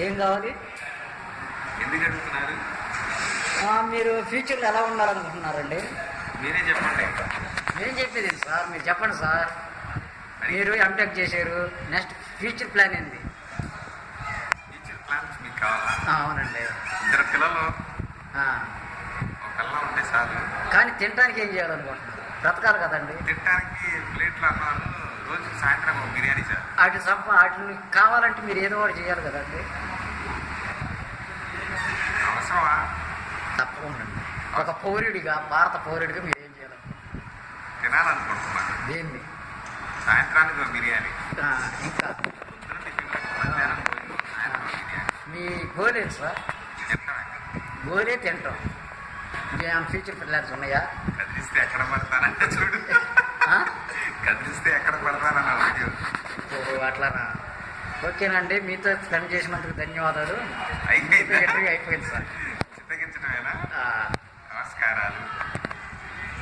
ఏం కావాలి? ఎందుకు అడుగుతున్నారు? మీరు ఫ్యూచర్లో ఎలా ఉండాలనుకుంటున్నారండి? మీరే చెప్పండి. నేను చెప్పేది సార్, మీరు చెప్పండి సార్. మీరు ఎంటెక్ చేశారు, నెక్స్ట్ ఫ్యూచర్ ప్లాన్ ఏంది? ఫ్యూచర్ ప్లాన్స్ మీకు కావాలా? అవునండి. 2 పిల్లలు, ఒక పిల్ల ఉంటే చాలు. కానీ తినడానికి ఏం చేయాలనుకుంటున్నారు? బ్రతకాలి కదండి. తినడానికి ప్లేట్లు అన్నాను, రోజుకి సాయంత్రం ఒక బిర్యానీ చాలు. వాటిని కావాలంటే మీరు ఏదో ఒకటి చేయాలి కదండి. అవసరమా? తప్పకుండా ఒక పౌరుడిగా, భారత పౌరుడిగా మీరు ఏం చేయాలి? తినాలనుకుంటున్నాను. దేన్ని? సాయంత్రానికి ఒక బిర్యానీ, ఇంకా పొద్దున టిఫిన్లకు, మధ్యాహ్నం భోజనం, సాయంత్రం బిర్యానీ. మీ గోల్ ఏంటి సార్? తింటాం. గోలే తింటాం. ఇంకేమైనా ఫ్యూచర్ ప్లాన్స్ ఉన్నాయా? కదిలిస్తే ఎక్కడ పడతానంటే చూడు. కదిలిస్తే ఎక్కడ పడతానన్న వీడియో. అట్లానా? ఓకేనండి, మీతో స్పెండ్ చేసినందుకు ధన్యవాదాలు. అయిపోయింది. అయిపోయింది సార్.